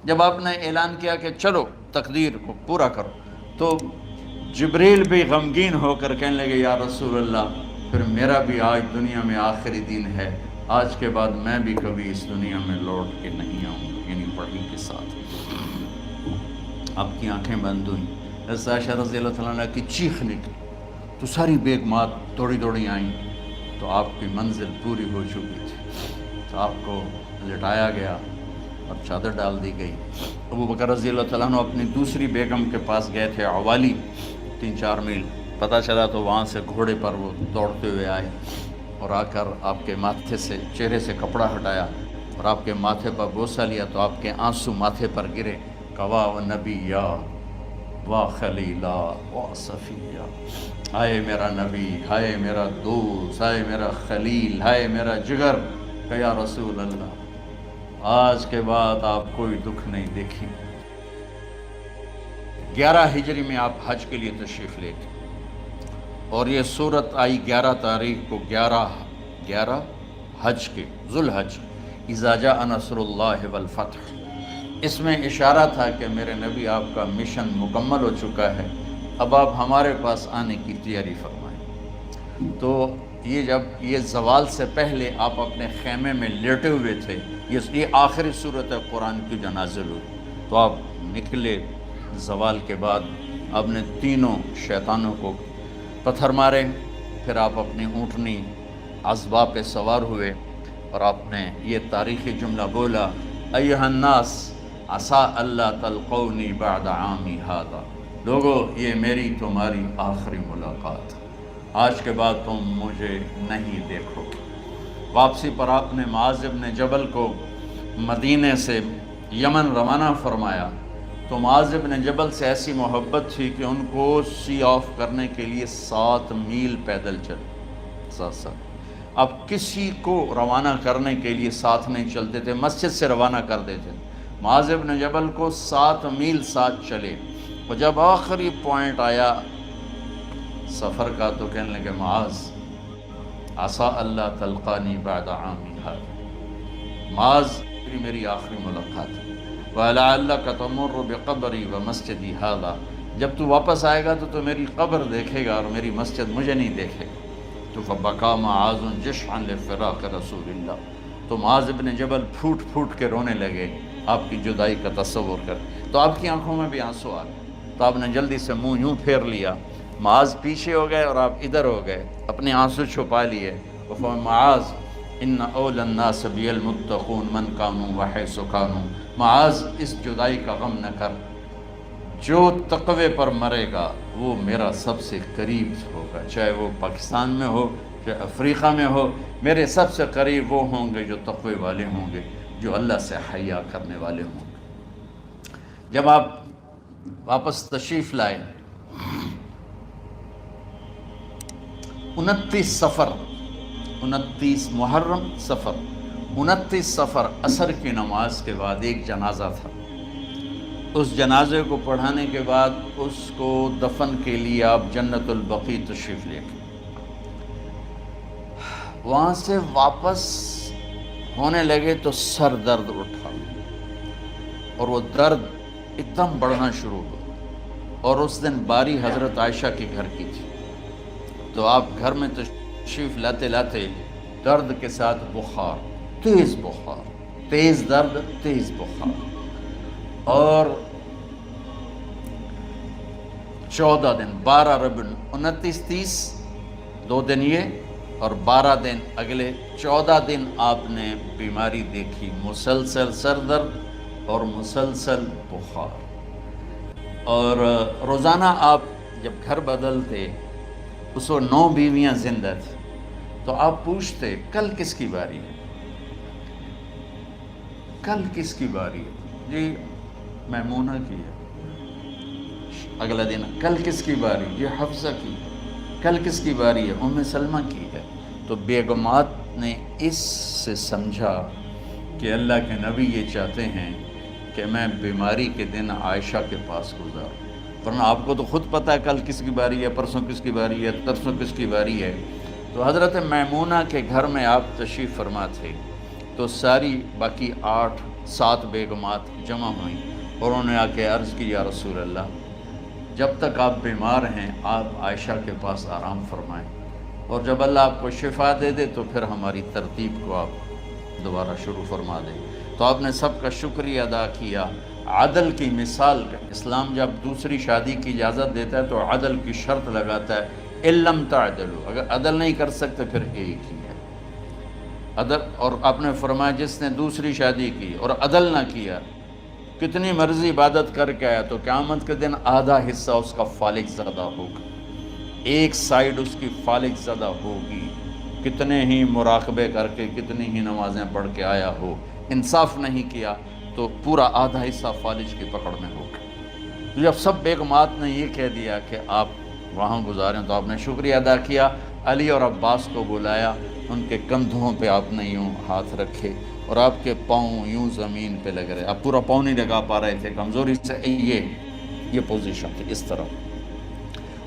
جب آپ نے اعلان کیا کہ چلو تقدیر کو پورا کرو، تو جبریل بھی غمگین ہو کر کہنے لگے یا رسول اللہ پھر میرا بھی آج دنیا میں آخری دن ہے، آج کے بعد میں بھی کبھی اس دنیا میں لوٹ کے نہیں آؤں گا، یعنی وحی کے ساتھ۔ آپ کی آنکھیں بند ہوئیں، حضرت عائشہ رضی اللہ تعالیٰ عنہ کی چیخ نکلی تو ساری بیگمات دوڑی دوڑی آئیں، تو آپ کی منزل پوری ہو چکی تھی، تو آپ کو لٹایا گیا اور چادر ڈال دی گئی۔ ابو بکر رضی اللہ تعالیٰ عنہ اپنی دوسری بیگم کے پاس گئے تھے عوالی، 3-4 میل، پتہ چلا تو وہاں سے گھوڑے پر وہ دوڑتے ہوئے آئے اور آ کر آپ کے ماتھے سے چہرے سے کپڑا ہٹایا اور آپ کے ماتھے پر بوسہ لیا تو آپ کے آنسو ماتھے پر گرے، کوا و نبیّا وا خلیلا وا صفیہ، ہائے میرا نبی، ہائے میرا دوست، ہائے میرا خلیل، ہائے میرا جگر، کہ یا رسول اللہ آج کے بعد آپ کوئی دکھ نہیں دیکھی۔ 11 ہجری میں آپ حج کے لیے تشریف لے گئے اور یہ صورت آئی 11 تاریخ کو، 11 حج کے، ذوالحج، اذا جاء نصر اللہ والفتح۔ اس میں اشارہ تھا کہ میرے نبی آپ کا مشن مکمل ہو چکا ہے، اب آپ ہمارے پاس آنے کی تیاری فرمائیں۔ تو یہ جب یہ زوال سے پہلے آپ اپنے خیمے میں لیٹے ہوئے تھے، یہ آخری صورت قرآن کی جو نازل ہوئی، تو آپ نکلے زوال کے بعد، آپ نے تینوں شیطانوں کو پتھر مارے، پھر آپ اپنی اونٹنی عذبہ پہ سوار ہوئے اور آپ نے یہ تاریخی جملہ بولا، ایھا الناس عسیٰ اللہ تلقونی بعد عامی ھذا، لوگو یہ میری تمہاری آخری ملاقات، آج کے بعد تم مجھے نہیں دیکھو گے۔ واپسی پر آپ نے معاذ بن جبل کو مدینے سے یمن روانہ فرمایا، تو معاذ بن جبل سے ایسی محبت تھی کہ ان کو سی آف کرنے کے لیے 7 میل پیدل چلے، 7۔ اب کسی کو روانہ کرنے کے لیے ساتھ نہیں چلتے تھے، مسجد سے روانہ کر دیتے تھے، معاذ بن جبل کو 7 میل ساتھ چلے، اور جب آخری پوائنٹ آیا سفر کا تو کہنے لگے معاذ عسیٰ اللہ تلقانی بعد عامی ھذا، معاذ میری آخری ملاقات ہے، وَلَعَلَّكَ تَمُرُّ بِقَبْرِي وَمَسْجِدِي ھذا، جب تو واپس آئے گا تو میری قبر دیکھے گا اور میری مسجد مجھے نہیں دیکھے گا۔ تو فَبَكَىٰ مُعَاذٌ جِشْعًا لِفِرَاقِ رسول اللہ، تو معاذ بن جبل پھوٹ پھوٹ کے رونے لگے آپ کی جدائی کا تصور کر، تو آپ کی آنکھوں میں بھی آنسو آ گئے، تو آپ نے جلدی سے منہ یوں پھیر لیا، معاذ پیچھے ہو گئے اور آپ ادھر ہو گئے، اپنے آنسو چھپا لیے، معاذ ان اول الناس بی المتقون من کانوا وحیث کانوا، معاذ اس جدائی کا غم نہ کر، جو تقوی پر مرے گا وہ میرا سب سے قریب ہوگا، چاہے وہ پاکستان میں ہو چاہے افریقہ میں ہو، میرے سب سے قریب وہ ہوں گے جو تقوی والے ہوں گے، جو اللہ سے حیا کرنے والے ہوں گے۔ جب آپ واپس تشریف لائے، 29 محرم سفر، 29 سفر عصر کی نماز کے بعد ایک جنازہ تھا، اس جنازے کو پڑھانے کے بعد اس کو دفن کے لیے آپ جنت البقیع تشریف لے گئے۔ وہاں سے واپس ہونے لگے تو سر درد اٹھا اور وہ درد ایک دم بڑھنا شروع ہوا، اور اس دن باری حضرت عائشہ کے گھر کی تھی، تو آپ گھر میں تشریف لاتے لاتے درد کے ساتھ بخار، تیز بخار، تیز درد، تیز بخار، اور 14 دن، 12 ربیع 29 30 2 دن یہ اور 12 دن اگلے 14 دن آپ نے بیماری دیکھی، مسلسل سر درد اور مسلسل بخار، اور روزانہ آپ جب گھر بدلتے اس وقت 9 بیویاں زندہ تھیں، تو آپ پوچھتے کل کس کی باری ہے، کل کس کی باری ہے، جی میمونہ کی ہے، اگلا دن کل کس کی باری، یہ حفصہ کی ہے، کل کس کی باری ہے، ام سلمہ کی ہے۔ تو بیگمات نے اس سے سمجھا کہ اللہ کے نبی یہ چاہتے ہیں کہ میں بیماری کے دن عائشہ کے پاس گزاروں، ورنہ آپ کو تو خود پتہ ہے کل کس کی باری ہے، پرسوں کس کی باری ہے، ترسوں کس کی باری ہے۔ تو حضرت میمونہ کے گھر میں آپ تشریف فرما تھے، تو ساری باقی 8 7 بیگمات جمع ہوئیں اور انہوں نے آ کے عرض کی یا رسول اللہ جب تک آپ بیمار ہیں آپ عائشہ کے پاس آرام فرمائیں، اور جب اللہ آپ کو شفا دے دے تو پھر ہماری ترتیب کو آپ دوبارہ شروع فرما دیں۔ تو آپ نے سب کا شکریہ ادا کیا۔ عدل کی مثال کا اسلام جب دوسری شادی کی اجازت دیتا ہے تو عدل کی شرط لگاتا ہے اِلَّمْ تَعْدِلُوا، اگر عدل نہیں کر سکتے پھر ایک ہی ہے عدل۔ اور آپ نے فرمایا جس نے دوسری شادی کی اور عدل نہ کیا کتنی مرضی عبادت کر کے آیا تو قیامت کے دن آدھا حصہ اس کا فالق زدہ ہوگا، ایک سائیڈ اس کی فالق زدہ ہوگی، کتنے ہی مراقبے کر کے کتنی ہی نمازیں پڑھ کے آیا ہو، انصاف نہیں کیا تو پورا آدھا حصہ فالج کی پکڑ میں ہوگا۔ جب سب بیگمات نے یہ کہہ دیا کہ آپ وہاں گزاریں تو آپ نے شکریہ ادا کیا، علی اور عباس کو بلایا، ان کے کندھوں پہ آپ نے یوں ہاتھ رکھے اور آپ کے پاؤں یوں زمین پہ لگ رہے، آپ پورا پاؤں نہیں لگا پا رہے تھے کمزوری سے، یہ پوزیشن تھی اس طرح۔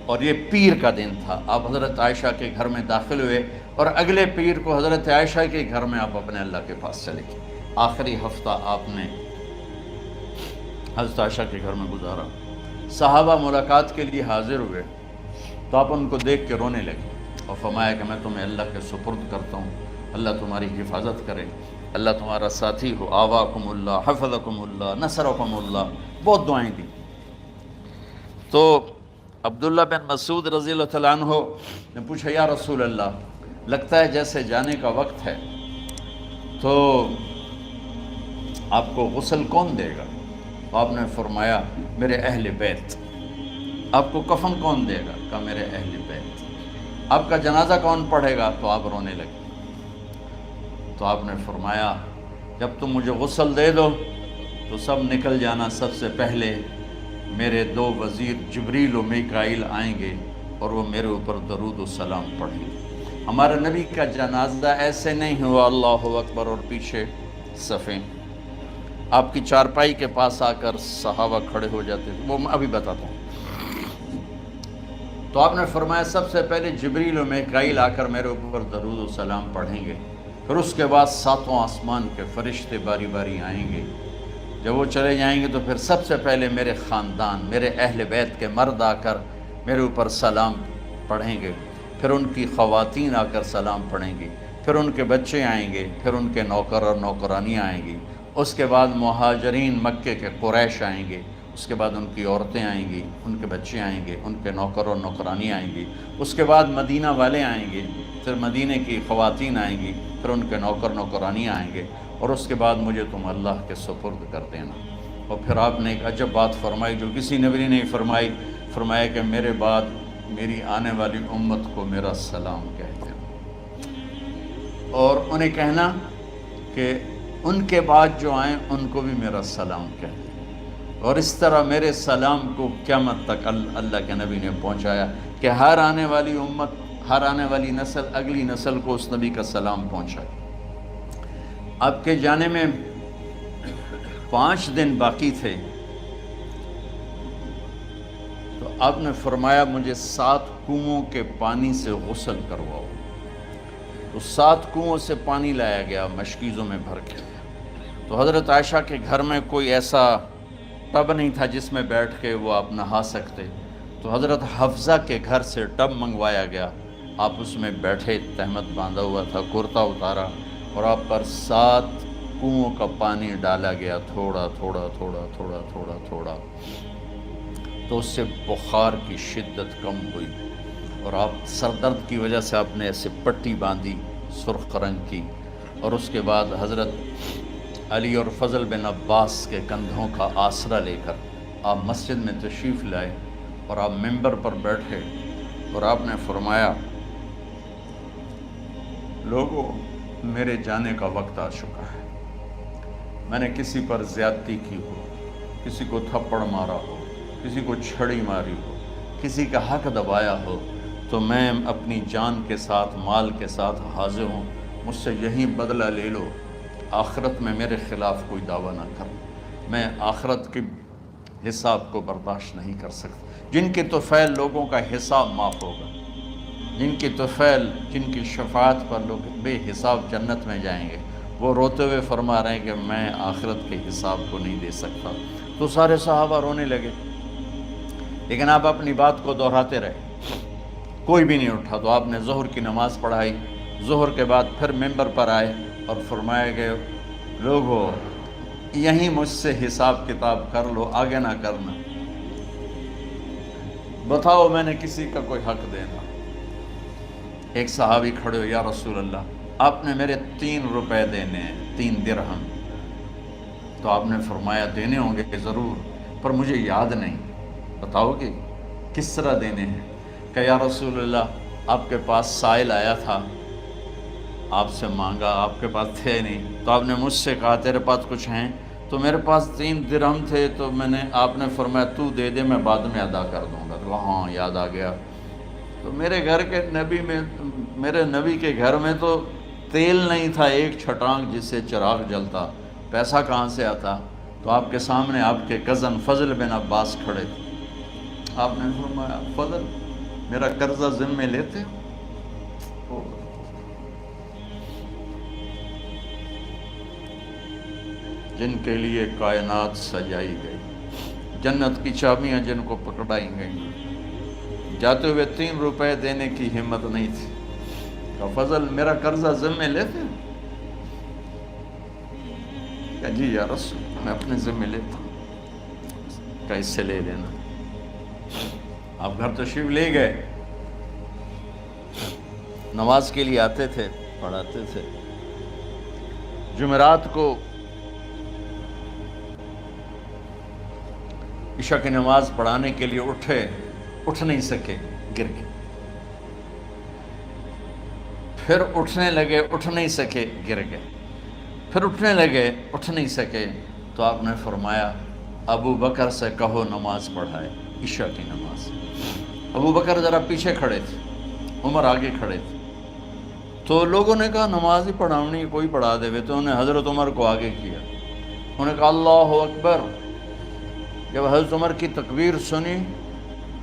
اور یہ پیر کا دن تھا، آپ حضرت عائشہ کے گھر میں داخل ہوئے اور اگلے پیر کو حضرت عائشہ کے گھر میں آپ اپنے اللہ کے پاس چلے گئے۔ آخری ہفتہ آپ نے حضرت عائشہ کے گھر میں گزارا۔ صحابہ ملاقات کے لیے حاضر ہوئے تو آپ ان کو دیکھ کے رونے لگے اور فرمایا کہ میں تمہیں اللہ کے سپرد کرتا ہوں، اللہ تمہاری حفاظت کرے، اللہ تمہارا ساتھی ہو، آواکم اللہ، حفظکم اللہ، نصرکم اللہ، بہت دعائیں دیں۔ تو عبداللہ بن مسعود رضی اللہ تعالیٰ عنہ نے پوچھا یا رسول اللہ لگتا ہے جیسے جانے کا وقت ہے، تو آپ کو غسل کون دے گا؟ آپ نے فرمایا میرے اہل بیت۔ آپ کو کفن کون دے گا؟ کہا میرے اہل بیت۔ آپ کا جنازہ کون پڑھے گا؟ تو آپ رونے لگے۔ تو آپ نے فرمایا جب تم مجھے غسل دے دو تو سب نکل جانا، سب سے پہلے میرے 2 وزیر جبریل و میکائیل آئیں گے اور وہ میرے اوپر درود و سلام پڑھیں گے۔ ہمارے نبی کا جنازہ ایسے نہیں ہوا اللہ اکبر اور پیچھے صفیں، آپ کی چارپائی کے پاس آ کر صحابہ کھڑے ہو جاتے تھے، وہ میں ابھی بتاتا ہوں۔ تو آپ نے فرمایا سب سے پہلے جبریل و میکائیل آ کر میرے اوپر درود و سلام پڑھیں گے، پھر اس کے بعد 7 آسمان کے فرشتے باری باری آئیں گے۔ جب وہ چلے جائیں گے تو پھر سب سے پہلے میرے خاندان، میرے اہل بیت کے مرد آ کر میرے اوپر سلام پڑھیں گے، پھر ان کی خواتین آ کر سلام پڑھیں گی، پھر ان کے بچے آئیں گے، پھر ان کے نوکر اور نوکرانی آئیں گی، اس کے بعد مہاجرین مکے کے قریش آئیں گے، اس کے بعد ان کی عورتیں آئیں گی، ان کے بچے آئیں گے، ان کے نوکر اور نوکرانی آئیں گی، اس کے بعد مدینہ والے آئیں گے، پھر مدینہ کی خواتین آئیں گی، پھر ان کے نوکر نوکرانی آئیں گے، اور اس کے بعد مجھے تم اللہ کے سپرد کر دینا۔ اور پھر آپ نے ایک عجب بات فرمائی جو کسی نبی نے نہیں فرمائی، فرمایا کہ میرے بعد میری آنے والی امت کو میرا سلام کہہ دینا، اور انہیں کہنا کہ ان کے بعد جو آئیں ان کو بھی میرا سلام کہہ دینا۔ اور اس طرح میرے سلام کو قیامت تک اللہ کے نبی نے پہنچایا کہ ہر آنے والی امت، ہر آنے والی نسل اگلی نسل کو اس نبی کا سلام پہنچائے۔ آپ کے جانے میں 5 دن باقی تھے تو آپ نے فرمایا مجھے 7 کنوؤں کے پانی سے غسل کرواؤ۔ تو 7 کنوؤں سے پانی لایا گیا مشکیزوں میں بھر کے۔ تو حضرت عائشہ کے گھر میں کوئی ایسا ٹب نہیں تھا جس میں بیٹھ کے وہ آپ نہا سکتے، تو حضرت حفصہ کے گھر سے ٹب منگوایا گیا، آپ اس میں بیٹھے، تہمت باندھا ہوا تھا، کرتا اتارا اور آپ پر 7 کنوؤں کا پانی ڈالا گیا، تھوڑا تھوڑا تھوڑا تھوڑا تھوڑا تھوڑا، تو اس سے بخار کی شدت کم ہوئی، اور آپ سر درد کی وجہ سے آپ نے ایسے پٹی باندھی سرخ رنگ کی، اور اس کے بعد حضرت علی اور فضل بن عباس کے کندھوں کا آسرا لے کر آپ مسجد میں تشریف لائے اور آپ ممبر پر بیٹھے اور آپ نے فرمایا لوگوں میرے جانے کا وقت آ چکا ہے، میں نے کسی پر زیادتی کی ہو، کسی کو تھپڑ مارا ہو، کسی کو چھڑی ماری ہو، کسی کا حق دبایا ہو، تو میں اپنی جان کے ساتھ مال کے ساتھ حاضر ہوں، مجھ سے یہیں بدلہ لے لو، آخرت میں میرے خلاف کوئی دعویٰ نہ کر، میں آخرت کے حساب کو برداشت نہیں کر سکتا۔ جن کے طفیل لوگوں کا حساب معاف ہوگا، جن کی طفیل، جن کی شفاعت پر لوگ بے حساب جنت میں جائیں گے، وہ روتے ہوئے فرما رہے ہیں کہ میں آخرت کے حساب کو نہیں دے سکتا۔ تو سارے صحابہ رونے لگے، لیکن آپ اپنی بات کو دہراتے رہے، کوئی بھی نہیں اٹھا۔ تو آپ نے ظہر کی نماز پڑھائی، ظہر کے بعد پھر ممبر پر آئے اور فرمایا کہ لوگو یہیں مجھ سے حساب کتاب کر لو، آگے نہ کرنا، بتاؤ میں نے کسی کا کوئی حق دینا۔ ایک صحابی کھڑے ہو، یا رسول اللہ آپ نے میرے 3 روپے دینے ہیں، 3 درہم۔ تو آپ نے فرمایا دینے ہوں گے ضرور، پر مجھے یاد نہیں، بتاؤ کہ کس طرح دینے ہیں؟ کہ یا رسول اللہ آپ کے پاس سائل آیا تھا، آپ سے مانگا، آپ کے پاس تھے نہیں، تو آپ نے مجھ سے کہا تیرے پاس کچھ ہیں؟ تو میرے پاس 3 درہم تھے، تو آپ نے فرمایا تو دے دے، میں بعد میں ادا کر دوں گا۔ تو ہاں یاد آ گیا۔ تو میرے گھر کے نبی میں، میرے نبی کے گھر میں تو تیل نہیں تھا ایک چھٹانگ جس سے چراغ جلتا، پیسہ کہاں سے آتا؟ تو آپ کے سامنے آپ کے کزن فضل بن عباس کھڑے تھے، آپ نے فرمایا فضل میرا قرضہ ذمے لیتے ہو؟ جن کے لیے کائنات سجائی گئی، جنت کی چابیاں جن کو پکڑائی گئیں، جاتے ہوئے 3 روپے دینے کی ہمت نہیں تھی۔ کہ فضل میرا قرضہ ذمے لیتے؟ کہ جی یا رسول میں اپنے ذمے لیتا ہوں۔ کہ اس سے لے لینا۔ آپ گھر تشریف لے گئے، نماز کے لیے آتے تھے، پڑھاتے تھے۔ جمعرات کو عشاء کی نماز پڑھانے کے لیے اٹھ نہیں سکے، گر گئے، پھر اٹھنے لگے، اٹھ نہیں سکے، گر گئے، پھر اٹھنے لگے، اٹھ نہیں سکے۔ تو آپ نے فرمایا ابو بکر سے کہو نماز پڑھائے، عشاء کی نماز۔ ابو بکر ذرا پیچھے کھڑے تھے، عمر آگے کھڑے تھے۔ تو لوگوں نے کہا نماز ہی پڑھاؤنی، کوئی پڑھا دے۔ تو انہوں نے حضرت عمر کو آگے کیا، انہوں نے کہا اللہ اکبر۔ جب حضرت عمر کی تکبیر سنی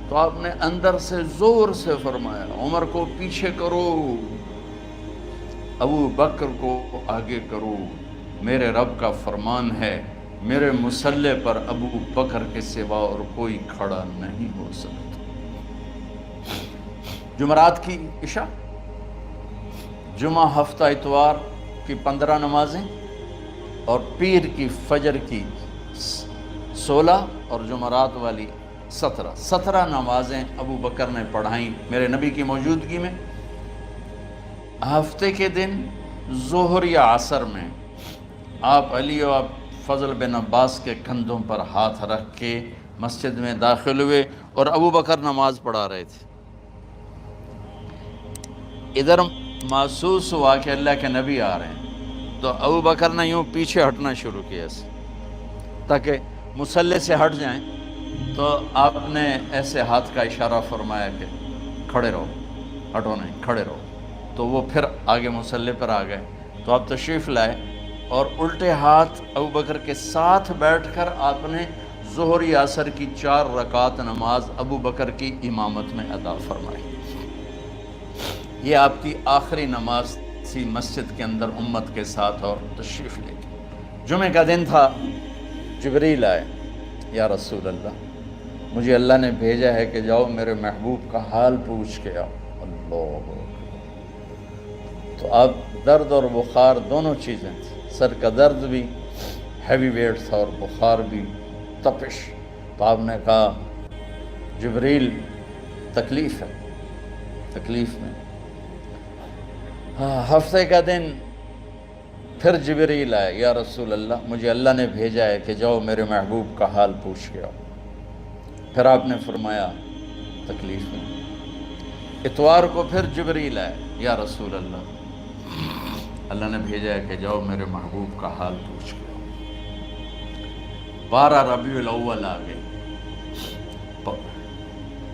تو آپ نے اندر سے زور سے فرمایا عمر کو پیچھے کرو، ابو بکر کو آگے کرو، میرے رب کا فرمان ہے میرے مصلی پر ابو بکر کے سوا اور کوئی کھڑا نہیں ہو سکتا۔ جمعرات کی عشاء، جمعہ ہفتہ اتوار کی 15 نمازیں اور پیر کی فجر کی 16 اور جمعرات والی 17 نمازیں ابو بکر نے پڑھائیں میرے نبی کی موجودگی میں۔ ہفتے کے دن ظہر یا عصر میں آپ علی و فضل بن عباس کے کندھوں پر ہاتھ رکھ کے مسجد میں داخل ہوئے اور ابو بکر نماز پڑھا رہے تھے۔ ادھر محسوس ہوا کہ اللہ کے نبی آ رہے ہیں، تو ابو بکر نے یوں پیچھے ہٹنا شروع کیا تاکہ مصلی سے ہٹ جائیں۔ تو آپ نے ایسے ہاتھ کا اشارہ فرمایا کہ کھڑے رہو، ہٹو نہیں، کھڑے رہو۔ تو وہ پھر آگے مصلی پر آ گئے۔ تو آپ تشریف لائے اور الٹے ہاتھ ابو بکر کے ساتھ بیٹھ کر آپ نے ظہر یا عصر کی 4 رکعت نماز ابو بکر کی امامت میں ادا فرمائی۔ یہ آپ کی آخری نماز تھی مسجد کے اندر امت کے ساتھ، اور تشریف لے گئے۔ جمعہ کا دن تھا، جبریل آئے، یا رسول اللہ مجھے اللہ نے بھیجا ہے کہ جاؤ میرے محبوب کا حال پوچھ کے آؤ۔ اللہ، تو اب درد اور بخار دونوں چیزیں تھیں، سر کا درد بھی ہیوی ویٹ تھا اور بخار بھی، تپش۔ تو آپ نے کہا جبریل تکلیف ہے، تکلیف میں۔ ہفتے کا دن پھر جبریل آئے، یا رسول اللہ مجھے اللہ نے بھیجا ہے کہ جاؤ میرے محبوب کا حال پوچھ کے آؤ۔ پھر آپ نے فرمایا تکلیف میں۔ اتوار کو پھر جبریل آئے، یا رسول اللہ اللہ نے بھیجا ہے کہ جاؤ میرے محبوب کا حال پوچھ کے آؤ۔ 12 ربیع الاول آ گئے،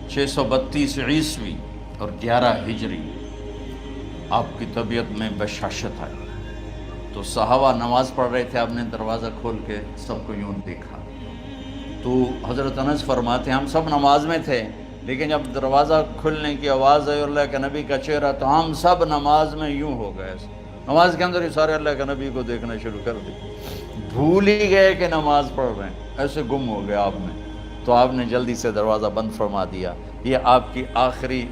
632 عیسوی اور 11 ہجری۔ آپ کی طبیعت میں بشاشت آئی، تو صحابہ نماز پڑھ رہے تھے، آپ نے دروازہ کھول کے سب کو یوں دیکھا۔ تو حضرت انس فرماتے ہیں ہم سب نماز میں تھے، لیکن جب دروازہ کھلنے کی آواز آئی اور اللہ کے نبی کا چہرہ، تو ہم سب نماز میں یوں ہو گئے۔ نماز کے اندر ہی سارے اللہ کے نبی کو دیکھنا شروع کر دی، بھول ہی گئے کہ نماز پڑھ رہے ہیں، ایسے گم ہو گئے آپ میں. تو آپ نے جلدی سے دروازہ بند فرما دیا. یہ آپ کی آخری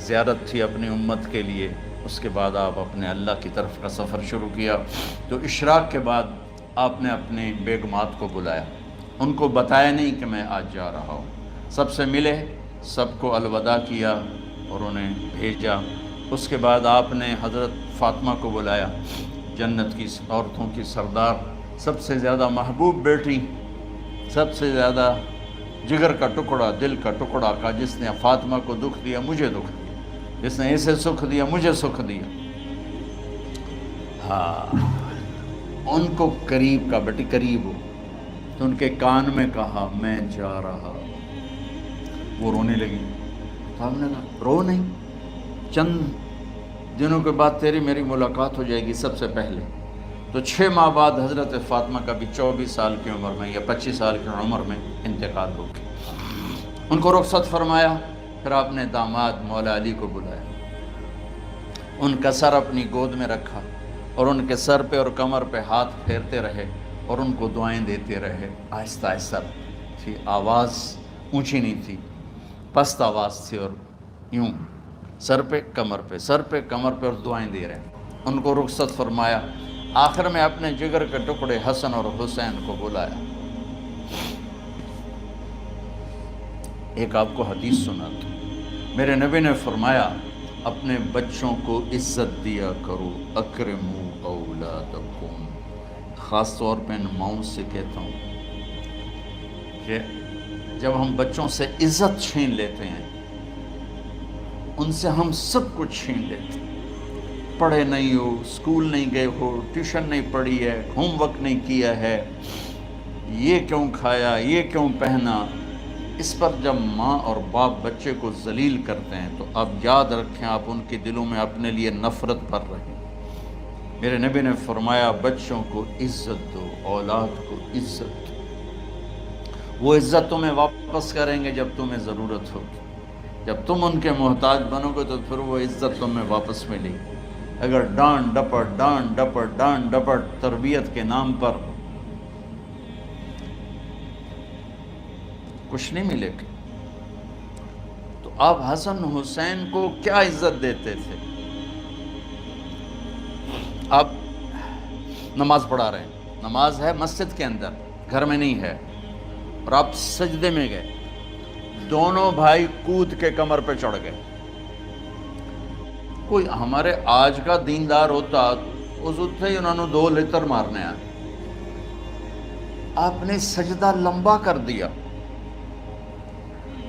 زیارت تھی اپنی امت کے لیے. اس کے بعد آپ اپنے اللہ کی طرف کا سفر شروع کیا. تو اشراق کے بعد آپ نے اپنے بیگمات کو بلایا، ان کو بتایا نہیں کہ میں آج جا رہا ہوں، سب سے ملے، سب کو الوداع کیا اور انہیں بھیجا. اس کے بعد آپ نے حضرت فاطمہ کو بلایا، جنت کی عورتوں کی سردار، سب سے زیادہ محبوب بیٹی، سب سے زیادہ جگر کا ٹکڑا، دل کا ٹکڑا کا، جس نے فاطمہ کو دکھ دیا مجھے دکھ دیا، جس نے اسے سکھ دیا مجھے سکھ دیا. ہاں، ان کو قریب کا، بیٹی قریب ہو. تو ان کے کان میں کہا میں جا رہا. وہ رونے لگی. تو ہم نے کہا رو نہیں، چند دنوں کے بعد تیری میری ملاقات ہو جائے گی سب سے پہلے. تو 6 ماہ بعد حضرت فاطمہ کا بھی 24 سال کی عمر میں یا 25 سال کی عمر میں انتقال ہو گیا. ان کو رخصت فرمایا. پھر آپ نے داماد مولا علی کو بلایا، ان کا سر اپنی گود میں رکھا اور ان کے سر پہ اور کمر پہ ہاتھ پھیرتے رہے اور ان کو دعائیں دیتے رہے. آہستہ آہستہ تھی، آواز اونچی نہیں تھی، پست آواز تھی، اور یوں سر پہ کمر پہ، سر پہ کمر پہ، اور دعائیں دے رہے. ان کو رخصت فرمایا. آخر میں اپنے جگر کے ٹکڑے حسن اور حسین کو بلایا. ایک آپ کو حدیث سناتا ہوں. میرے نبی نے فرمایا اپنے بچوں کو عزت دیا کرو، اکرموا اولادکم. خاص طور پہ ان ماؤں سے کہتا ہوں کہ جب ہم بچوں سے عزت چھین لیتے ہیں، ان سے ہم سب کچھ چھین لیتے ہیں. پڑھے نہیں ہو، اسکول نہیں گئے ہو، ٹیوشن نہیں پڑھی ہے، ہوم ورک نہیں کیا ہے، یہ کیوں کھایا، یہ کیوں پہنا. اس پر جب ماں اور باپ بچے کو ذلیل کرتے ہیں تو اب یاد رکھیں آپ ان کے دلوں میں اپنے لیے نفرت بھر رہے ہیں. میرے نبی نے فرمایا بچوں کو عزت دو، اولاد کو عزت دو. وہ عزت تمہیں واپس کریں گے جب تمہیں ضرورت ہوگی. جب تم ان کے محتاج بنو گے تو پھر وہ عزت تمہیں واپس ملے گی. اگر ڈانٹ ڈپٹ تربیت کے نام پر کچھ نہیں ملے گا. تو آپ حسن حسین کو کیا عزت دیتے تھے؟ آپ نماز پڑھا رہے ہیں، نماز ہے مسجد کے اندر، گھر میں نہیں ہے، اور آپ سجدے میں گئے، دونوں بھائی کود کے کمر پہ چڑھ گئے. کوئی ہمارے آج کا دیندار ہوتا اس ہی انہوں نے 2 لتر مارنے آئے. آپ نے سجدہ لمبا کر دیا.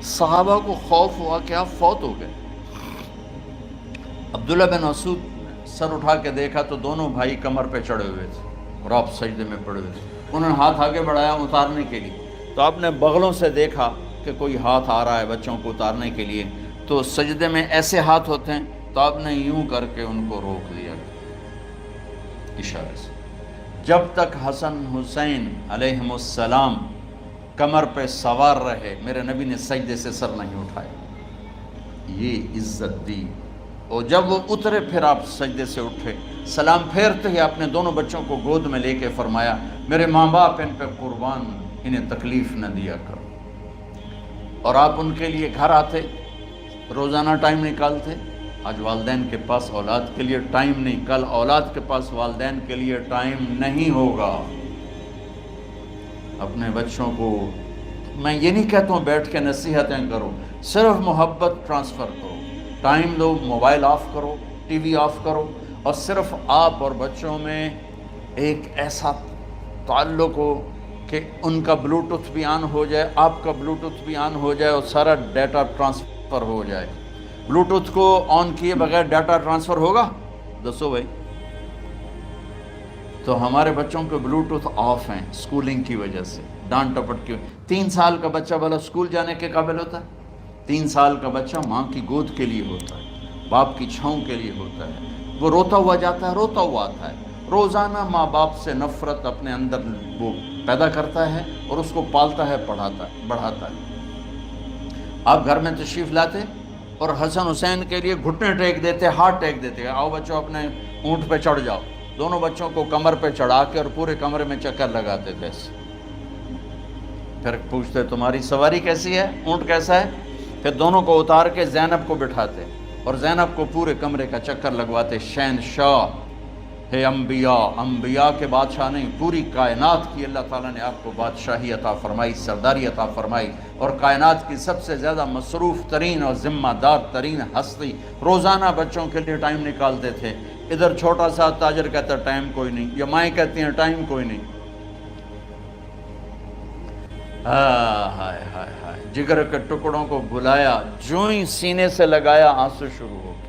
صحابہ کو خوف ہوا کہ آپ فوت ہو گئے. عبداللہ بن مسعود سر اٹھا کے دیکھا تو دونوں بھائی کمر پہ چڑھے ہوئے تھے اور آپ سجدے میں پڑے ہوئے تھے. انہوں نے ہاتھ آگے بڑھایا اتارنے کے لیے، تو آپ نے بغلوں سے دیکھا کہ کوئی ہاتھ آ رہا ہے بچوں کو اتارنے کے لیے. تو سجدے میں ایسے ہاتھ ہوتے ہیں، تو آپ نے یوں کر کے ان کو روک دیا اشارے سے. جب تک حسن حسین علیہم السلام کمر پہ سوار رہے میرے نبی نے سجدے سے سر نہیں اٹھایا. یہ عزت دی. اور جب وہ اترے پھر آپ سجدے سے اٹھے، سلام پھیرتے ہی آپ نے دونوں بچوں کو گود میں لے کے فرمایا میرے ماں باپ ان پہ قربان، انہیں تکلیف نہ دیا کرو. اور آپ ان کے لیے گھر آتے، روزانہ ٹائم نکالتے. آج والدین کے پاس اولاد کے لیے ٹائم نہیں، کل اولاد کے پاس والدین کے لیے ٹائم نہیں ہوگا. اپنے بچوں کو میں یہ نہیں کہتا ہوں بیٹھ کے نصیحتیں کرو، صرف محبت ٹرانسفر کرو، ٹائم دو، موبائل آف کرو، ٹی وی آف کرو، اور صرف آپ اور بچوں میں ایک ایسا تعلق ہو کہ ان کا بلوٹوتھ بھی آن ہو جائے، آپ کا بلوٹوتھ بھی آن ہو جائے، اور سارا ڈیٹا ٹرانسفر ہو جائے. بلوٹوتھ کو آن کیے بغیر ڈیٹا ٹرانسفر ہوگا؟ دسو بھائی. تو ہمارے بچوں کے بلوٹوتھ آف ہیں اسکولنگ کی وجہ سے، ڈانٹ ٹپٹ کی. 3 سال کا بچہ بھلا اسکول جانے کے قابل ہوتا ہے؟ 3 سال کا بچہ ماں کی گود کے لیے ہوتا ہے، باپ کی چھاؤں کے لیے ہوتا ہے. وہ روتا ہوا جاتا ہے، روتا ہوا آتا ہے. روزانہ ماں باپ سے نفرت اپنے اندر وہ پیدا کرتا ہے اور اس کو پالتا ہے، بڑھاتا ہے. آپ گھر میں تشریف لاتے اور حسن حسین کے لیے گھٹنے ٹیک دیتے، ہاتھ ٹیک دیتے. آؤ بچوں اپنے اونٹ پہ چڑھ جاؤ. دونوں بچوں کو کمر پہ چڑھا کے اور پورے کمرے میں چکر لگاتے تھے. پھر پوچھتے تمہاری سواری کیسی ہے, اونٹ کیسا ہے؟ پھر دونوں کو اتار کے زینب کو بٹھاتے اور زینب کو پورے کمرے کا چکر لگواتے. شہنشاہ ہے انبیاء, انبیاء کے بادشاہ نہیں, پوری کائنات کی اللہ تعالیٰ نے آپ کو بادشاہی عطا فرمائی, سرداری عطا فرمائی, اور کائنات کی سب سے زیادہ مصروف ترین اور ذمہ دار ترین ہستی. روزانہ بچوں کے لیے ٹائم نکالتے تھے. ادھر چھوٹا سا تاجر کہتا ہے ٹائم کوئی نہیں, یا مائیں کہتی ہیں ٹائم کوئی نہیں. ہائے ہائے ہائے, جگر کے ٹکڑوں کو بلایا, جو ہی سینے سے لگایا آنسو شروع ہو گئے.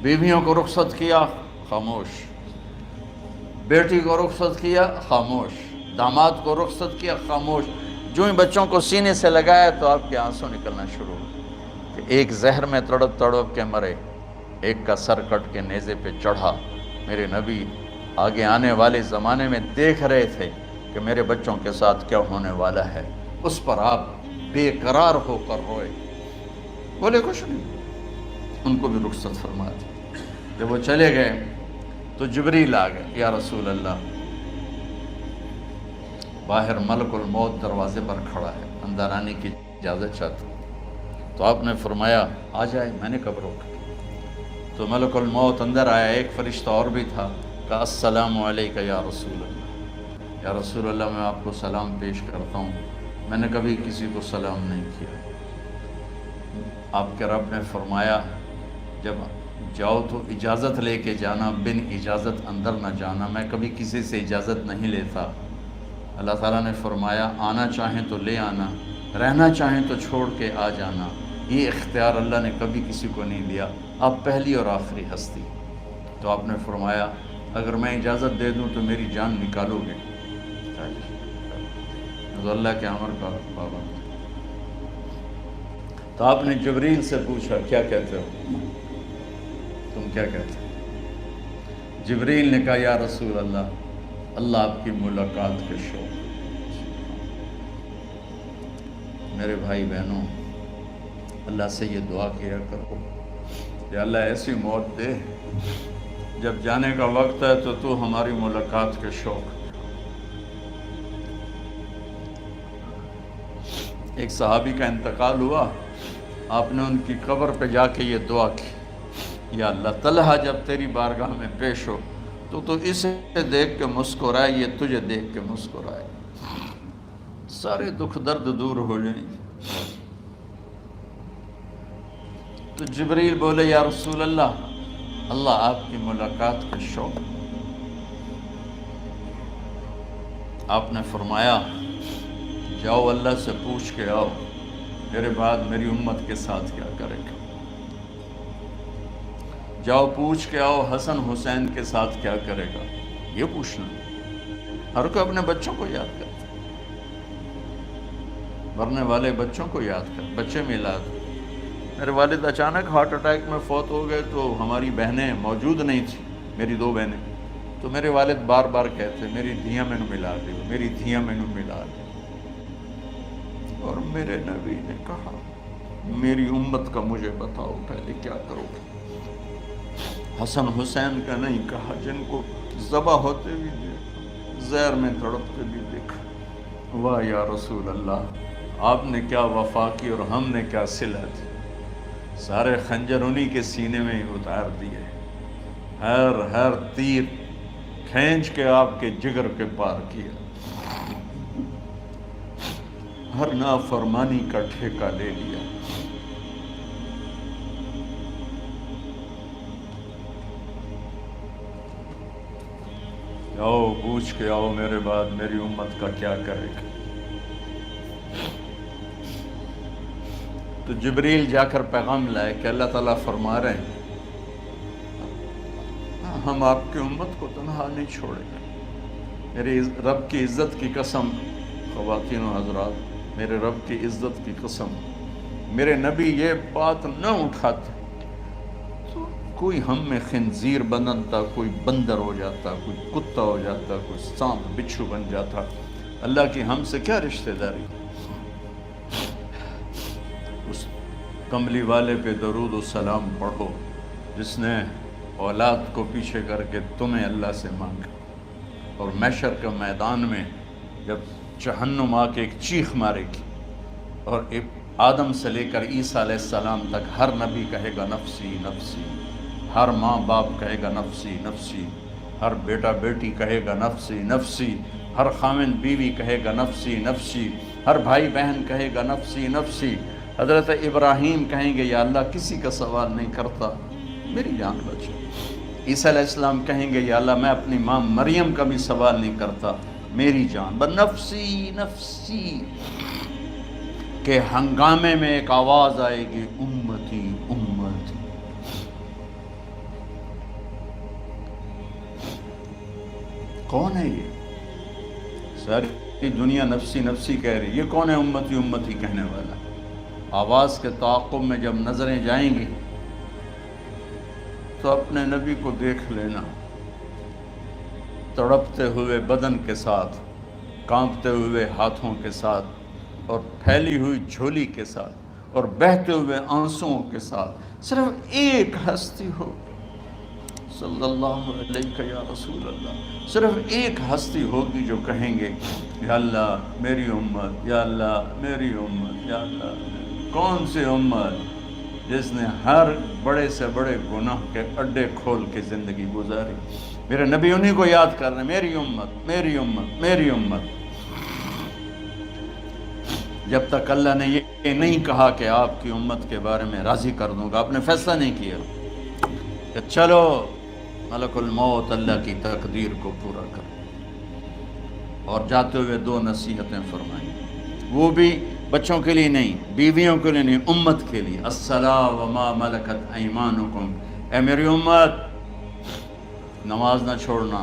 بیویوں کو رخصت کیا, خاموش. بیٹی کو رخصت کیا, خاموش. داماد کو رخصت کیا, خاموش. جو ہی بچوں کو سینے سے لگایا تو آپ کے آنسو نکلنا شروع ہو. ایک زہر میں تڑپ تڑپ کے مرے, ایک کا سر کٹ کے نیزے پہ چڑھا. میرے نبی آگے آنے والے زمانے میں دیکھ رہے تھے کہ میرے بچوں کے ساتھ کیا ہونے والا ہے. اس پر آپ بے قرار ہو کر روئے, بولے کچھ نہیں. ان کو بھی رخصت فرما دی. جب وہ چلے گئے تو جبریل آ گئے, یا رسول اللہ, باہر ملک الموت دروازے پر کھڑا ہے, اندر آنے کی اجازت چاہتا ہوں. تو آپ نے فرمایا آ جائے. میں نے کب روکا؟ تو ملک الموت اندر آیا. ایک فرشتہ اور بھی تھا, کہا السلام علیکہ یا رسول اللہ. یا رسول اللہ, میں آپ کو سلام پیش کرتا ہوں, میں نے کبھی کسی کو سلام نہیں کیا. آپ کے رب نے فرمایا جب جاؤ تو اجازت لے کے جانا, بن اجازت اندر نہ جانا. میں کبھی کسی سے اجازت نہیں لیتا. اللہ تعالیٰ نے فرمایا آنا چاہیں تو لے آنا, رہنا چاہیں تو چھوڑ کے آ جانا. یہ اختیار اللہ نے کبھی کسی کو نہیں دیا. آپ پہلی اور آخری ہستی. تو آپ نے فرمایا اگر میں اجازت دے دوں تو میری جان نکالو گے؟ تو اللہ کے امر کا پابند. تو آپ نے جبریل سے پوچھا کیا کہتے ہو, تم کیا کہتے ہو؟ جبریل نے کہا یا رسول اللہ, اللہ آپ کی ملاقات کے شوق. میرے بھائی بہنوں, اللہ سے یہ دعا کیا کرو کہ اللہ ایسی موت دے جب جانے کا وقت ہے تو تو ہماری ملاقات کے شوق. ایک صحابی کا انتقال ہوا, آپ نے ان کی قبر پہ جا کے یہ دعا کی, یا اللہ طلحہ جب تیری بارگاہ میں پیش ہو تو اسے دیکھ کے مسکرائے, یہ تجھے دیکھ کے مسکرائے, سارے دکھ درد دور ہو جائیں. تو جبریل بولے یا رسول اللہ, اللہ آپ کی ملاقات کے شوق. آپ نے فرمایا جاؤ اللہ سے پوچھ کے آؤ میرے بعد میری امت کے ساتھ کیا کرے گا. جاؤ پوچھ کے آؤ حسن حسین کے ساتھ کیا کرے گا. یہ پوچھنا, ہر کوئی اپنے بچوں کو یاد کرتا, مرنے والے بچوں کو یاد کر. بچے میلاد, میرے والد اچانک ہارٹ اٹیک میں فوت ہو گئے تو ہماری بہنیں موجود نہیں تھیں, میری 2 بہنیں. تو میرے والد بار بار کہتے میری دھیاں میں ملا دے, میری دھیاں میں ملا دے. اور میرے نبی نے کہا میری امت کا مجھے بتاؤ پہلے کیا کرو گے. حسن حسین کا نہیں کہا, جن کو ذبح ہوتے بھی دیکھا, زہر میں تڑپتے بھی دیکھا. واہ یا رسول اللہ, آپ نے کیا وفا کی اور ہم نے کیا صلہ دی. سارے خنجر انہی کے سینے میں ہی اتار دیے, ہر تیر کھینچ کے آپ کے جگر کے پار کیا, ہر نافرمانی کا ٹھیکہ لے لیا. آؤ پوچھ کے آؤ میرے بعد میری امت کا کیا کرے گا. تو جبریل جا کر پیغام لائے کہ اللہ تعالیٰ فرما رہے ہیں ہم آپ کی امت کو تنہا نہیں چھوڑیں گے. میرے رب کی عزت کی قسم, خواتین و حضرات, میرے رب کی عزت کی قسم, میرے نبی یہ بات نہ اٹھاتے تو کوئی ہم میں خنزیر بنتا, کوئی بندر ہو جاتا, کوئی کتا ہو جاتا, کوئی سانپ بچھو بن جاتا. اللہ کی ہم سے کیا رشتہ داری. اس کملی والے پہ درود و سلام پڑھو, جس نے اولاد کو پیچھے کر کے تمہیں اللہ سے مانگا، اور محشر کے میدان میں جب جہنم آ کے ایک چیخ مارے گی اور آدم سے لے کر عیسیٰ علیہ السلام تک ہر نبی کہے گا نفسی نفسی، ہر ماں باپ کہے گا نفسی نفسی، ہر بیٹا بیٹی کہے گا نفسی نفسی، ہر خاوند بیوی کہے گا نفسی نفسی، ہر بھائی بہن کہے گا نفسی نفسی۔ حضرت ابراہیم کہیں گے یا اللہ کسی کا سوال نہیں کرتا، میری جان بچے۔ عیسیٰ علیہ السلام کہیں گے یا اللہ میں اپنی ماں مریم کا بھی سوال نہیں کرتا، میری جان بس نفسی نفسی کے ہنگامے میں ایک آواز آئے گی، امتی امتی۔ کون ہے یہ؟ ساری دنیا نفسی نفسی کہہ رہی، یہ کون ہے امتی امتی کہنے والا؟ آواز کے تعاقب میں جب نظریں جائیں گی تو اپنے نبی کو دیکھ لینا، تڑپتے ہوئے بدن کے ساتھ، کانپتے ہوئے ہاتھوں کے ساتھ، اور پھیلی ہوئی جھولی کے ساتھ، اور بہتے ہوئے آنسوؤں کے ساتھ صرف ایک ہستی ہو، صلی اللہ علیہ یا رسول اللہ، صرف ایک ہستی ہوگی جو کہیں گے یا اللہ میری امت، یا اللہ میری امت، یا اللہ۔ کون سی امت؟ جس نے ہر بڑے سے بڑے گناہ کے اڈے کھول کے زندگی گزاری۔ میرے نبی انہی کو یاد کر رہے ہیں، میری امت میری امت میری امت۔ جب تک اللہ نے یہ نہیں کہا کہ آپ کی امت کے بارے میں راضی کر دوں گا، آپ نے فیصلہ نہیں کیا کہ چلو ملک الموت اللہ کی تقدیر کو پورا کر، اور جاتے ہوئے دو نصیحتیں فرمائیں، وہ بھی بچوں کے لیے نہیں، بیویوں کے لیے نہیں، امت کے لیے۔ الصلاۃ وما ملکت ایمانکم، اے میری امت نماز نہ چھوڑنا،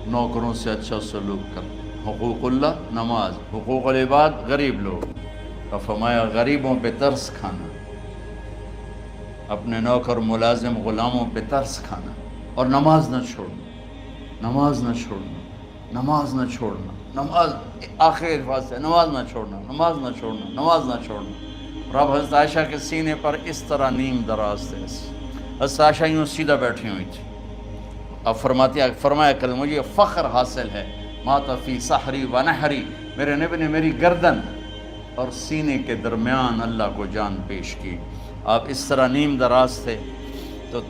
نوکروں سے اچھا سلوک کر، حقوق اللہ نماز، حقوق العباد غریب لوگ، اور فرمایا غریبوں پہ ترس کھانا، اپنے نوکر ملازم غلاموں پہ ترس کھانا، اور نماز نہ چھوڑنا، نماز نہ چھوڑنا، نماز نہ چھوڑنا، نماز آخر الفاظ ہے، نماز نہ چھوڑنا، نماز نہ چھوڑنا، نماز نہ چھوڑنا۔ اور اب حضرت عائشہ کے سینے پر اس طرح نیم دراز تھے، حضرت عائشہ یوں سیدھا بیٹھی ہوئی تھی۔ اب فرمایا کریں مجھے فخر حاصل ہے، مات فی سحری و نحری، میرے نبی نے میری گردن اور سینے کے درمیان اللہ کو جان پیش کی۔ آپ اس طرح نیم دراز تھے تو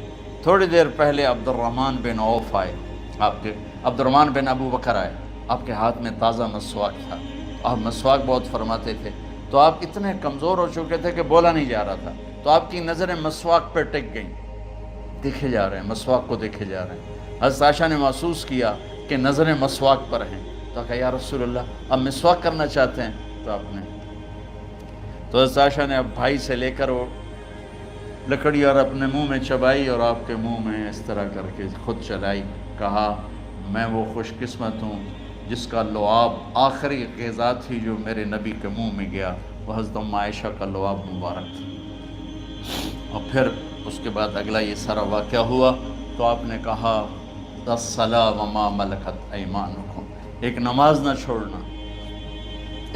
تھوڑی دیر پہلے عبد الرحمن بن عوف آئے، آپ کے عبد الرحمن بن ابو بکر آئے، آپ کے ہاتھ میں تازہ مسواک تھا، آپ مسواک بہت فرماتے تھے، تو آپ اتنے کمزور ہو چکے تھے کہ بولا نہیں جا رہا تھا، تو آپ کی نظریں مسواک پہ ٹک گئیں، دیکھے جا رہے ہیں، مسواک کو دیکھے جا رہے ہیں۔ حضرت عائشہ نے محسوس کیا کہ نظریں مسواک پر ہیں، تو کہا یا رسول اللہ اب مسواک کرنا چاہتے ہیں، تو آپ نے تو حضرت عائشہ نے اب بھائی سے لے کر وہ لکڑی اور اپنے منہ میں چبائی، اور آپ کے منہ میں اس طرح کر کے خود چلائی، کہا میں وہ خوش قسمت ہوں جس کا لعاب آخری غذا تھی جو میرے نبی کے منہ میں گیا، وہ حضرت ام عائشہ کا لعاب مبارک تھا۔ اور پھر اس کے بعد اگلا یہ سارا واقعہ ہوا، تو آپ نے کہا الصلاۃ وما ملکت ایمانکم، ایک نماز نہ چھوڑنا،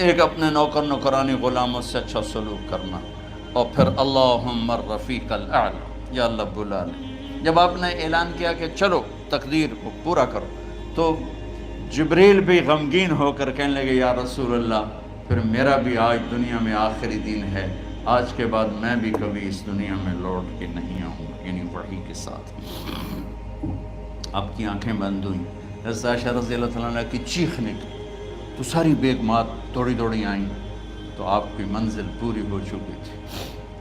ایک اپنے نوکر نوکرانی غلاموں سے اچھا سلوک کرنا، اور پھر اللہم الرفیق الاعلی، یا اللہ بلا لے۔ جب آپ نے اعلان کیا کہ چلو تقدیر کو پورا کرو، تو جبریل بھی غمگین ہو کر کہنے لگے یا رسول اللہ پھر میرا بھی آج دنیا میں آخری دن ہے، آج کے بعد میں بھی کبھی اس دنیا میں لوٹ کے نہیں آؤں، یعنی وحی کے ساتھ۔ آپ کی آنکھیں بند ہوئیں، حضرت عائشہ رضی اللہ تعالیٰ عنہ کی چیخ نکلی، تو ساری بیگمات دوڑی دوڑی آئیں، تو آپ کی منزل پوری ہو چکی تھی،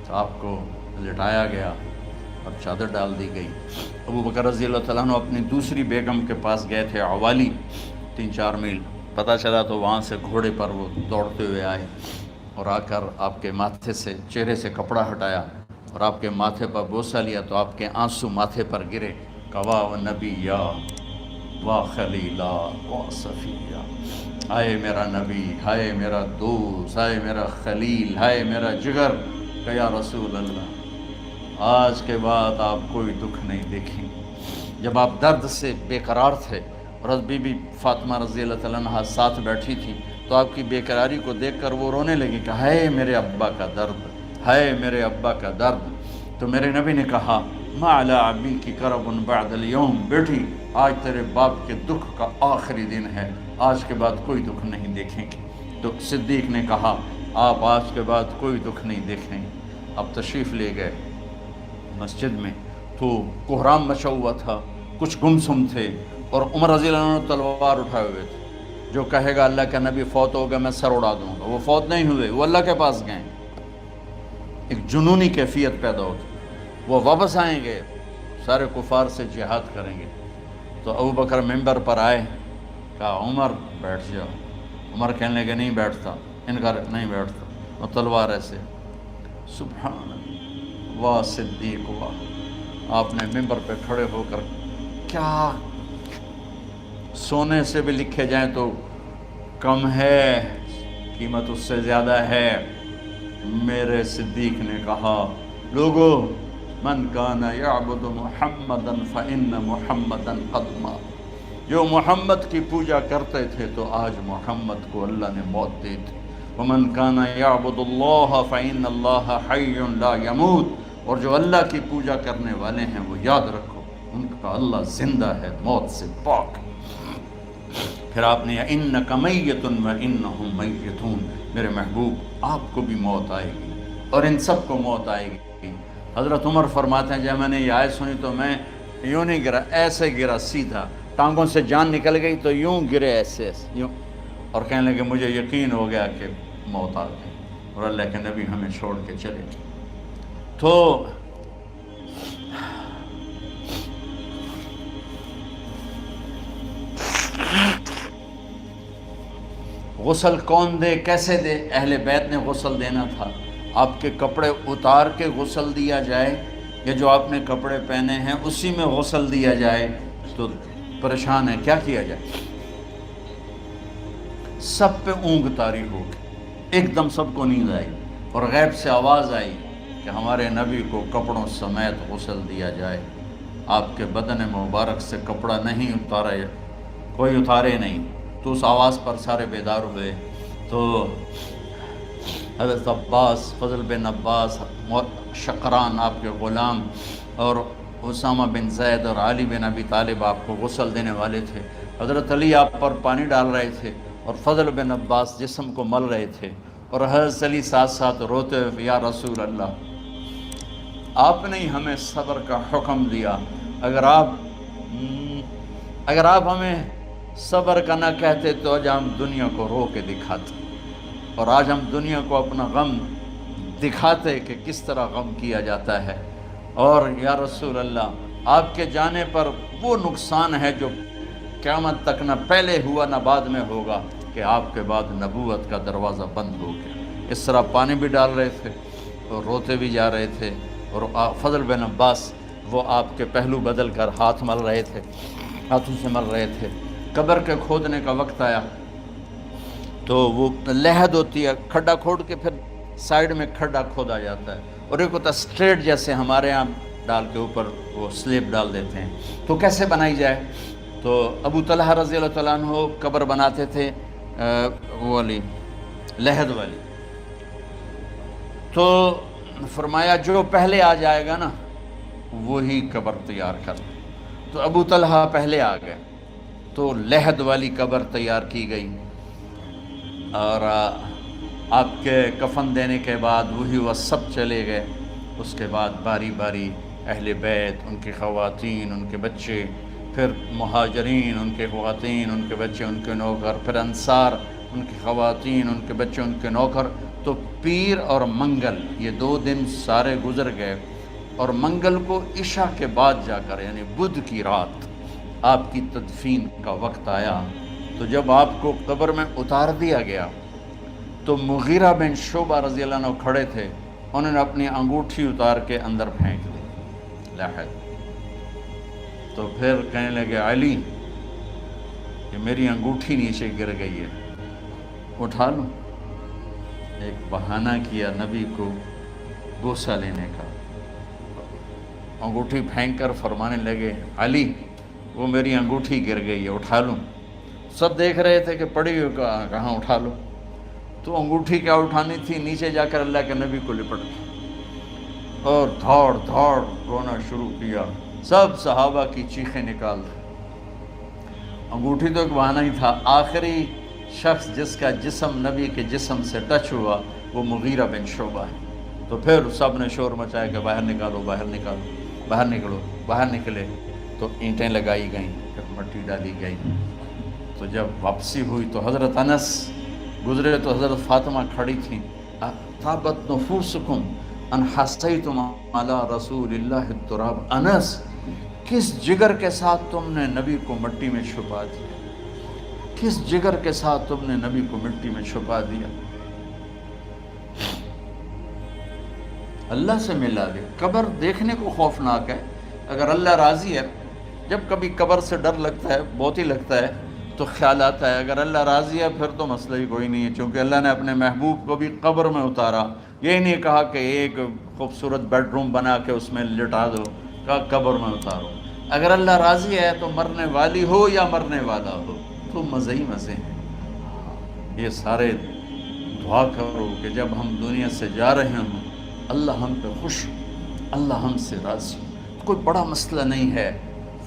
تو آپ کو لٹایا گیا اور چادر ڈال دی گئی۔ ابو بکر رضی اللہ تعالیٰ عنہ اپنی دوسری بیگم کے پاس گئے تھے، عوالی، 3-4 میل، پتہ چلا تو وہاں سے گھوڑے پر وہ دوڑتے ہوئے آئے، اور آ کر آپ کے ماتھے سے چہرے سے کپڑا ہٹایا اور آپ کے ماتھے پر بوسہ لیا، تو آپ کے آنسو ماتھے پر گرے، کوا و نبیّا و خلیلا و صفیہ، ہائے میرا نبی، ہائے میرا دوست، ہائے میرا خلیل، ہائے میرا جگر، کہ یا رسول اللہ آج کے بعد آپ کوئی دکھ نہیں دیکھیں۔ جب آپ درد سے بے قرار تھے اور بی بی فاطمہ رضی اللہ تعالیٰ عنہ ساتھ بیٹھی تھی، تو آپ کی بے قراری کو دیکھ کر وہ رونے لگی کہ ہائے میرے ابا کا درد، ہے میرے ابا کا درد۔ تو میرے نبی نے کہا ما علی ابی کی کرب بعد اليوم، بیٹی آج تیرے باپ کے دکھ کا آخری دن ہے، آج کے بعد کوئی دکھ نہیں دیکھیں گے۔ تو صدیق نے کہا آپ آج کے بعد کوئی دکھ نہیں دیکھیں گے۔ اب تشریف لے گئے مسجد میں، تو کوہرام مچا ہوا تھا، کچھ گمسم تھے، اور عمر رضی اللہ عنہ تلوار اٹھائے ہوئے تھے۔ جو کہے گا اللہ کا نبی فوت ہو گیا میں سر اڑا دوں گا، وہ فوت نہیں ہوئے، وہ اللہ کے پاس گئے۔ ایک جنونی کیفیت پیدا ہوتی، وہ واپس آئیں گے، سارے کفار سے جہاد کریں گے۔ تو ابو بکر ممبر پر آئے، کہا عمر بیٹھ جاؤ۔ عمر کہنے لگے نہیں بیٹھتا، انکار نہیں بیٹھتا، اور تلوار ایسے۔ سبحان اللہ، واہ صدیق واہ۔ آپ نے ممبر پہ کھڑے ہو کر، کیا سونے سے بھی لکھے جائیں تو کم ہے، قیمت اس سے زیادہ ہے۔ میرے صدیق نے کہا لوگو من کان یعبد محمدا فإن محمدا قد مات، جو محمد کی پوجا کرتے تھے تو آج محمد کو اللہ نے موت دی تھی۔ ومن کان یعبد اللہ فإن اللہ حی لا یموت، اور جو اللہ کی پوجا کرنے والے ہیں وہ یاد رکھو ان کا اللہ زندہ ہے، موت سے پاک۔ پھر آپ نے اِنَّکَ مَیِّتٌ وَإِنَّهُمْ مَیِّتُونَ، میرے محبوب آپ کو بھی موت آئے گی اور ان سب کو موت آئے گی۔ حضرت عمر فرماتے ہیں جب میں نے یہ آیت سنی تو میں یوں نہیں گرا، ایسے گرا سیدھا، ٹانگوں سے جان نکل گئی تو یوں گرے ایسے یوں، اور کہنے لگے مجھے یقین ہو گیا کہ موت آ گئی اور اللہ کے نبی ہمیں چھوڑ کے چلے گئے۔ تو غسل کون دے، کیسے دے؟ اہل بیت نے غسل دینا تھا۔ آپ کے کپڑے اتار کے غسل دیا جائے یا جو آپ نے کپڑے پہنے ہیں اسی میں غسل دیا جائے؟ تو پریشان ہے، کیا کیا جائے؟ سب پہ اونگ طاری ہو گئی، ایک دم سب کو نیند آئی اور غیب سے آواز آئی کہ ہمارے نبی کو کپڑوں سمیت غسل دیا جائے۔ آپ کے بدن مبارک سے کپڑا نہیں اتارے، کوئی اتارے نہیں۔ تو اس آواز پر سارے بیدار ہوئے۔ تو حضرت عباس، فضل بن عباس، شقران آپ کے غلام، اور اسامہ بن زید اور علی بن ابی طالب آپ کو غسل دینے والے تھے۔ حضرت علی آپ پر پانی ڈال رہے تھے اور فضل بن عباس جسم کو مل رہے تھے، اور حضرت علی ساتھ ساتھ روتے ہوئے یا رسول اللہ آپ نے ہمیں صبر کا حکم دیا، اگر آپ ہمیں صبر کا نہ کہتے تو آج ہم دنیا کو رو کے دکھاتے، اور آج ہم دنیا کو اپنا غم دکھاتے کہ کس طرح غم کیا جاتا ہے۔ اور یا رسول اللہ آپ کے جانے پر وہ نقصان ہے جو قیامت تک نہ پہلے ہوا نہ بعد میں ہوگا، کہ آپ کے بعد نبوت کا دروازہ بند ہو گیا۔ اس طرح پانی بھی ڈال رہے تھے اور روتے بھی جا رہے تھے، اور فضل بن عباس وہ آپ کے پہلو بدل کر ہاتھ مل رہے تھے، ہاتھوں سے مل رہے تھے۔ قبر کے کھودنے کا وقت آیا تو وہ لحد ہوتی ہے، کھڈا کھود کے پھر سائیڈ میں کھڈا کھودا جاتا ہے، اور ایک ہوتا اسٹریٹ جیسے ہمارے ہاں ڈال کے اوپر وہ سلیب ڈال دیتے ہیں۔ تو کیسے بنائی جائے؟ تو ابو طلحہ رضی اللہ تعالیٰ عنہ قبر بناتے تھے وہ والی لحد والی۔ تو فرمایا جو پہلے آ جائے گا نا وہی قبر تیار کر۔ تو ابو طلحہ پہلے آ گئے تو لحد والی قبر تیار کی گئی، اور آپ کے کفن دینے کے بعد وہی وہ سب چلے گئے۔ اس کے بعد باری باری اہل بیت، ان کی خواتین، ان کے بچے، پھر مہاجرین، ان کے خواتین، ان کے بچے، ان کے نوکر، پھر انصار، ان کی خواتین، ان کے بچے، ان کے نوکر۔ تو پیر اور منگل یہ 2 دن سارے گزر گئے، اور منگل کو عشاء کے بعد جا کر یعنی بدھ کی رات آپ کی تدفین کا وقت آیا۔ تو جب آپ کو قبر میں اتار دیا گیا تو مغیرہ بن شعبہ رضی اللہ عنہ کھڑے تھے، انہوں نے اپنی انگوٹھی اتار کے اندر پھینک دی لحد۔ تو پھر کہنے لگے علی کہ میری انگوٹھی نیچے گر گئی ہے، اٹھا لوں؟ ایک بہانہ کیا نبی کو بوسہ لینے کا، انگوٹھی پھینک کر فرمانے لگے علی وہ میری انگوٹھی گر گئی ہے، اٹھا لوں؟ سب دیکھ رہے تھے کہ پڑی ہوئی کہاں اٹھا لوں؟ تو انگوٹھی کیا اٹھانی تھی، نیچے جا کر اللہ کے نبی کو لپٹ گئی۔ اور دھاڑ دھاڑ رونا شروع کیا، سب صحابہ کی چیخیں نکال دی۔ انگوٹھی تو ایک بہانہ ہی تھا، آخری شخص جس کا جسم نبی کے جسم سے ٹچ ہوا وہ مغیرہ بن شعبہ ہے۔ تو پھر سب نے شور مچایا کہ باہر نکالو، باہر نکالو، باہر نکلو، باہر نکلے۔ تو اینٹیں لگائی گئیں، پھر مٹی ڈالی گئی۔ تو جب واپسی ہوئی تو حضرت انس گزرے تو حضرت فاطمہ کھڑی تھیں، طابت نفوسکم ان حسیتم علی رسول اللہ التراب۔ انس، کس جگر کے ساتھ تم نے نبی کو مٹی میں چھپا دیا، کس جگر کے ساتھ تم نے نبی کو مٹی میں چھپا دیا۔ اللہ سے ملا دے۔ قبر دیکھنے کو خوفناک ہے، اگر اللہ راضی ہے، جب کبھی قبر سے ڈر لگتا ہے، بہت ہی لگتا ہے، تو خیال آتا ہے اگر اللہ راضی ہے پھر تو مسئلہ ہی کوئی نہیں ہے، چونکہ اللہ نے اپنے محبوب کو بھی قبر میں اتارا۔ یہ نہیں کہا کہ ایک خوبصورت بیڈ روم بنا کے اس میں لٹا دو، کہا قبر میں اتارو۔ اگر اللہ راضی ہے تو مرنے والی ہو یا مرنے والا ہو تو مزے ہی مزے ہیں۔ یہ سارے دعا کرو کہ جب ہم دنیا سے جا رہے ہوں اللہ ہم پہ خوش ہو، اللہ ہم سے راضی ہو۔ کوئی بڑا مسئلہ نہیں ہے،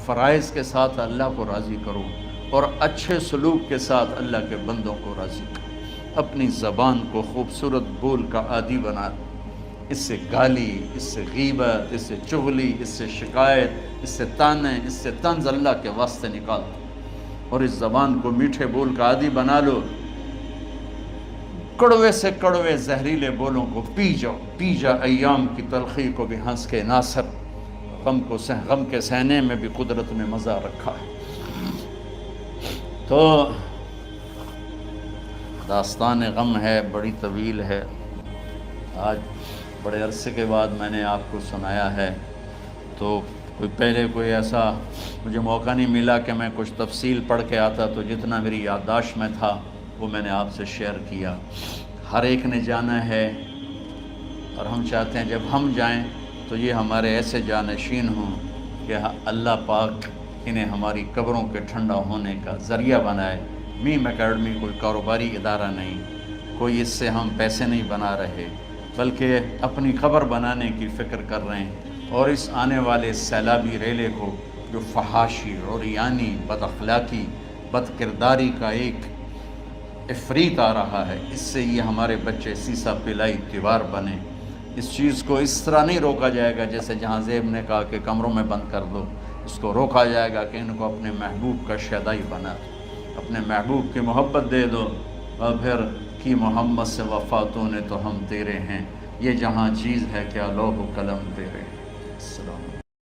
فرائض کے ساتھ اللہ کو راضی کرو اور اچھے سلوک کے ساتھ اللہ کے بندوں کو راضی کرو۔ اپنی زبان کو خوبصورت بول کا عادی بنا دو، اس سے گالی، اس سے غیبت، اس سے چغلی، اس سے شکایت، اس سے تانے، اس سے طنز اللہ کے واسطے نکال دو اور اس زبان کو میٹھے بول کا عادی بنا لو۔ کڑوے سے کڑوے زہریلے بولوں کو پی جاؤ، پی جا ایام کی تلخی کو بھی ہنس کے ناصر، غم کے سہنے میں بھی قدرت نے مزہ رکھا ہے۔ تو داستان غم ہے، بڑی طویل ہے، آج بڑے عرصے کے بعد میں نے آپ کو سنایا ہے، تو پہلے کوئی ایسا مجھے موقع نہیں ملا کہ میں کچھ تفصیل پڑھ کے آتا، تو جتنا میری یادداشت میں تھا وہ میں نے آپ سے شیئر کیا۔ ہر ایک نے جانا ہے اور ہم چاہتے ہیں جب ہم جائیں تو یہ ہمارے ایسے جانشین ہوں کہ اللہ پاک انہیں ہماری قبروں کے ٹھنڈا ہونے کا ذریعہ بنائے۔ میم اکیڈمی کوئی کاروباری ادارہ نہیں، کوئی اس سے ہم پیسے نہیں بنا رہے، بلکہ اپنی قبر بنانے کی فکر کر رہے ہیں، اور اس آنے والے سیلابی ریلے کو جو فحاشی، عریانی، بد اخلاقی، بد کرداری کا ایک افریت آ رہا ہے، اس سے یہ ہمارے بچے سیسا پلائی دیوار بنے۔ اس چیز کو اس طرح نہیں روکا جائے گا جیسے جہاں زیب نے کہا کہ کمروں میں بند کر دو، اس کو روکا جائے گا کہ ان کو اپنے محبوب کا شیدائی بنا دو، اپنے محبوب کی محبت دے دو، اور پھر کی محمد سے وفاتوں نے تو ہم تیرے ہیں، یہ جہاں چیز ہے کیا لوح و قلم تیرے ہیں۔ السلام